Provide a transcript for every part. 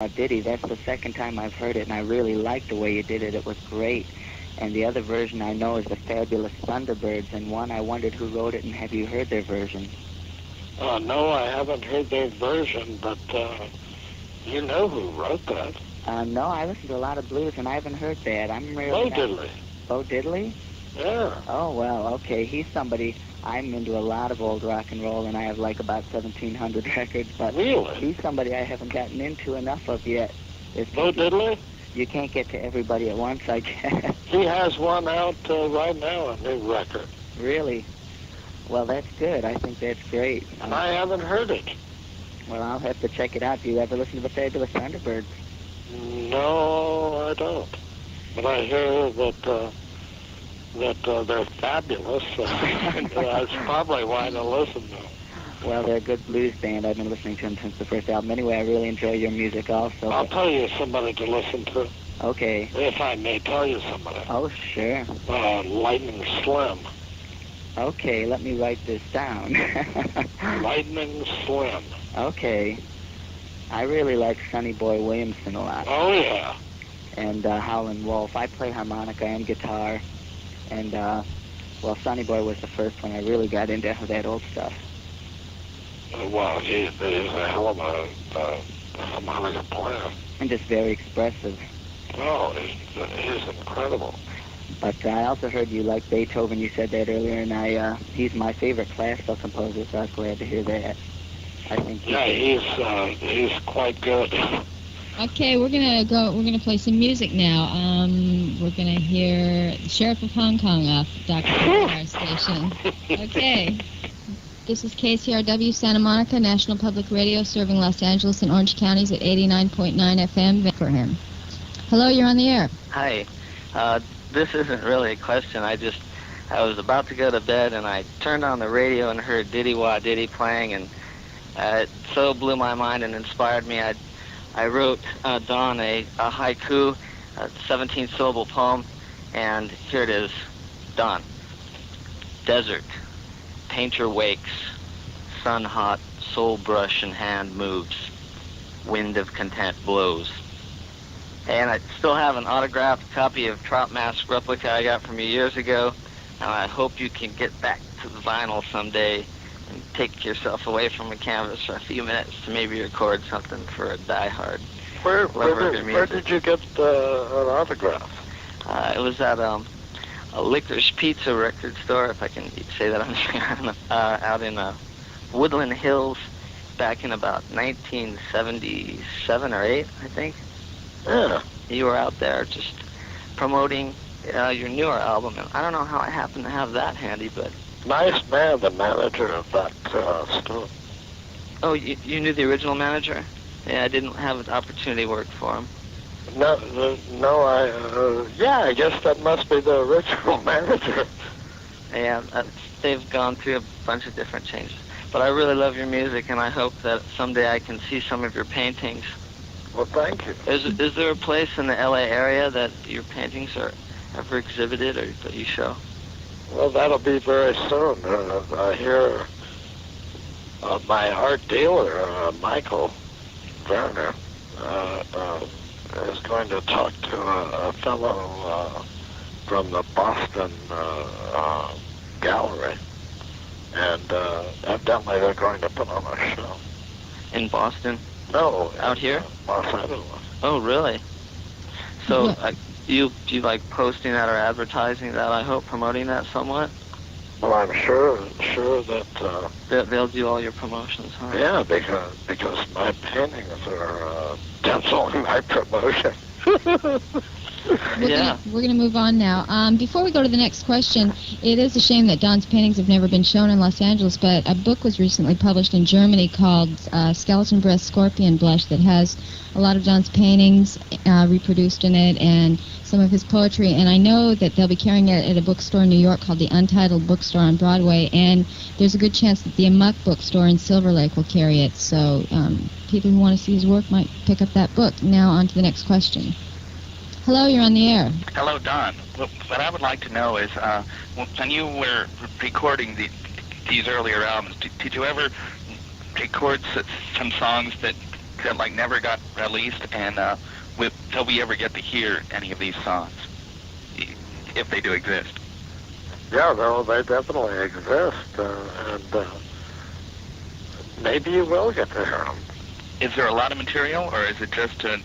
Ditty. That's the second time I've heard it, and I really liked the way you did it. It was great. And the other version I know is the Fabulous Thunderbirds, and one I wondered who wrote it, and have you heard their version? No, I haven't heard their version, but you know who wrote that. No, I listen to a lot of blues, and I haven't heard that. I'm really Bo Diddley. Bo Diddley? Yeah. Oh, well, okay. He's somebody. I'm into a lot of old rock and roll, and I have like about 1,700 records, but really? He's somebody I haven't gotten into enough of yet. Bo Diddley? You can't get to everybody at once, I guess. He has one out right now, a new record. Really? Well, that's good. I think that's great. And I haven't heard it. Well, I'll have to check it out. Do you ever listen to the Fabulous Thunderbirds? No, I don't. But I hear that they're fabulous. That's probably why I listen to them. Well, they're a good blues band. I've been listening to them since the first album. Anyway, I really enjoy your music also. I'll tell you somebody to listen to. Okay. If I may tell you somebody. Oh, sure. Lightning Slim. Okay, let me write this down. Lightning Slim. Okay. I really like Sonny Boy Williamson a lot. Oh, yeah. And Howlin' Wolf. I play harmonica and guitar. And, well, Sonny Boy was the first one I really got into that old stuff. Well, he's a hell of a harmonica player. And just very expressive. Oh, he's incredible. But I also heard you like Beethoven. You said that earlier, and he's my favorite classical composer, so I was glad to hear that. I think. Yeah, he's quite good. Okay, we're gonna play some music now. We're gonna hear Sheriff of Hong Kong off Dr. Our station. Okay. This is KCRW Santa Monica, National Public Radio, serving Los Angeles and Orange counties at 89.9 FM for him. Hello, you're on the air. Hi. This isn't really a question. I was about to go to bed, and I turned on the radio and heard Diddy Wah Diddy playing, and it so blew my mind and inspired me. I wrote Don a haiku, a 17-syllable poem, and here it is. Don. Desert. Painter wakes. Sun hot. Soul brush in hand moves. Wind of content blows. And I still have an autographed copy of Trout Mask replica I got from you years ago, and I hope you can get back to the vinyl someday and take yourself away from a canvas for a few minutes to maybe record something for a diehard lover of your music. Where did you get an autograph? It was at a Licorice Pizza record store, if I can say that on the out in Woodland Hills back in about 1977 or 8, I think. Yeah. You were out there just promoting your newer album, and I don't know how I happened to have that handy, but... Nice man, the manager of that store. Oh, you knew the original manager? Yeah, I didn't have an opportunity to work for him. No, I guess that must be the original manager. Yeah, they've gone through a bunch of different changes. But I really love your music, and I hope that someday I can see some of your paintings. Well, thank you. Is there a place in the LA area that your paintings are ever exhibited or that you show? Well, that'll be very soon. I hear my art dealer, Michael Werner, is going to talk to a fellow from the Boston gallery, and evidently they're going to put on a show. In Boston? No. Out here? Los Angeles. Oh, really? So you like posting that or advertising that, I hope, promoting that somewhat? Well, I'm sure that... They'll do all your promotions, huh? Yeah, because my paintings are definitely my promotion. We're going to move on now. Before we go to the next question, it is a shame that Don's paintings have never been shown in Los Angeles, but a book was recently published in Germany called Skeleton Breast Scorpion Blush that has a lot of Don's paintings reproduced in it and some of his poetry, and I know that they'll be carrying it at a bookstore in New York called the Untitled Bookstore on Broadway, and there's a good chance that the Amok Bookstore in Silver Lake will carry it, so people who want to see his work might pick up that book. Now on to the next question. Hello, you're on the air. Hello, Don. What I would like to know is, when you were recording these earlier albums, did you ever record some songs that that like never got released, and will we ever get to hear any of these songs, if they do exist? Yeah, no, they definitely exist, and maybe you will get to hear them. Is there a lot of material, or is it just a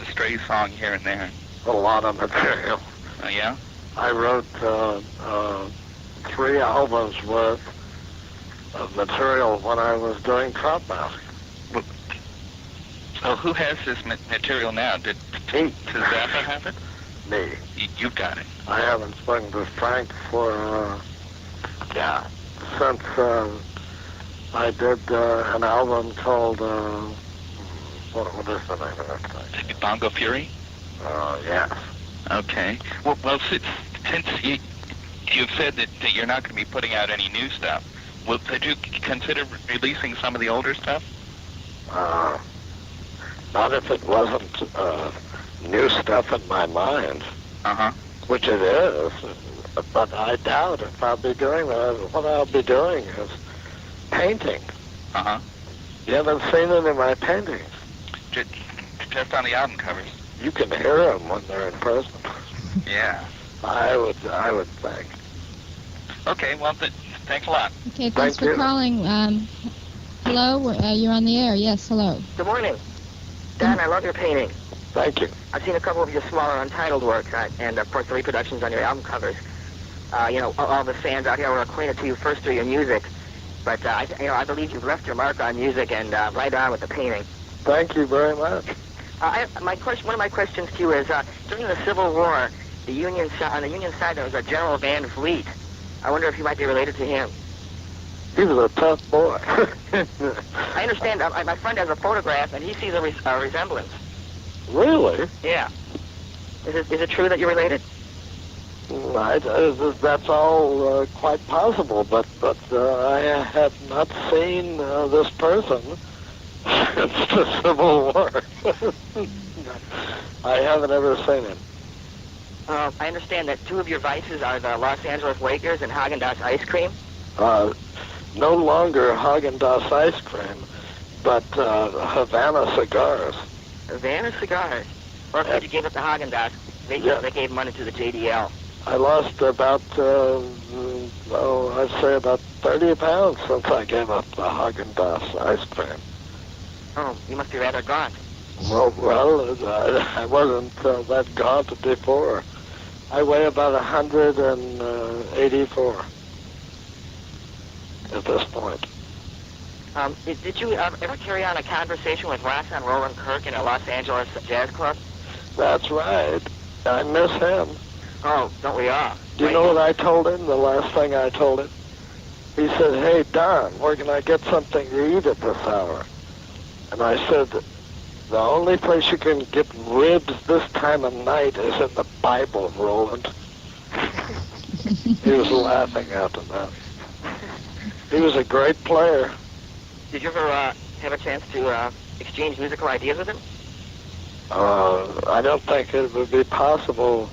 stray song here and there? A lot of material. Yeah? I wrote 3 albums worth of material when I was doing Trout Mask. So who has this material now? Does Zappa have it? Me. You've got it. I haven't spoken to Frank for, since I did an album called, what is the name of that thing? Bongo Fury? Yes. Okay. Well, since you've said that you're not going to be putting out any new stuff, did you consider releasing some of the older stuff? Not if it wasn't new stuff in my mind, which it is, but I doubt if I'll be doing that. What I'll be doing is painting. You haven't seen any of my paintings. Just on the album covers. You can hear them when they're in person. Yeah. I would think. Okay, well, thanks a lot. Okay, thanks for calling. Hello, you're on the air. Yes, hello. Good morning. Dan, I love your painting. Thank you. I've seen a couple of your smaller untitled works, and of course the reproductions on your album covers. All the fans out here were acquainted to you first through your music, but I believe you've left your mark on music and right on with the painting. Thank you very much. One of my questions to you is, during the Civil War, on the Union side there was a General Van Fleet. I wonder if you might be related to him. He was a tough boy. I understand. My friend has a photograph, and he sees a resemblance. Really? Yeah. Is it true that you're related? That's all quite possible, but I have not seen this person since the Civil War. I haven't ever seen him. I understand that 2 of your vices are the Los Angeles Lakers and Haagen-Dazs ice cream. No longer Haagen-Dazs ice cream, but Havana cigars. Havana cigars? Or if you gave up the Haagen-Dazs, they gave money to the JDL. I lost about, I'd say about 30 pounds since I gave up the Haagen-Dazs ice cream. Oh, you must be rather gaunt. Well, I wasn't that gaunt before. I weigh about 184 at this point. Did you ever carry on a conversation with Rawson Roland Kirk in a Los Angeles jazz club? That's right. I miss him. Oh, don't we all? Do you know what I told him, the last thing I told him? He said, "Hey, Don, where can I get something to eat at this hour?" And I said, "The only place you can get ribs this time of night is in the Bible, Roland." He was laughing after that. He was a great player. Did you ever have a chance to exchange musical ideas with him? I don't think it would be possible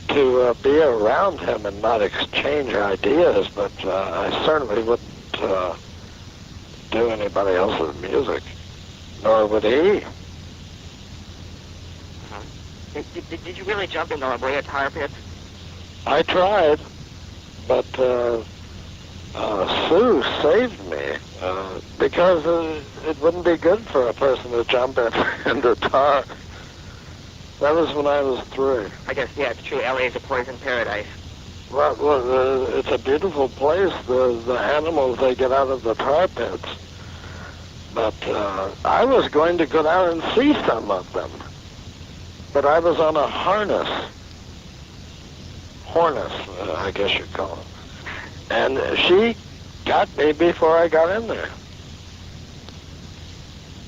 to be around him and not exchange ideas, but I certainly wouldn't do anybody else's music, nor would he. Did you really jump in the La Brea tar pits? I tried, but Sue saved me because it wouldn't be good for a person to jump into tar. That was when I was 3. I guess, yeah, it's true. L.A. is a poison paradise. Well, it's a beautiful place. The animals they get out of the tar pits. But I was going to go down and see some of them. But I was on a harness, I guess you'd call it. And she got me before I got in there.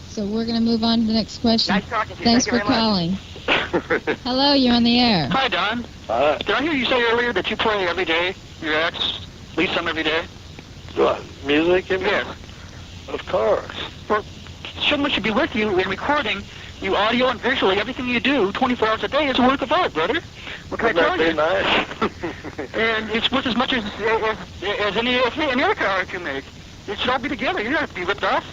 So we're going to move on to the next question. Nice talking to you. Thanks Thank for you very calling. Hello, you're on the air. Hi, Don. Did I hear you say earlier that you play every day, your acts, at least some every day? What, music? Yes. Of course. Well, someone should be with you in recording you audio and visually. Everything you do 24 hours a day is a work of art, brother. What can I tell you? That'd be nice. And it's worth as much as any other art you make. It should all be together. You don't have to be ripped off.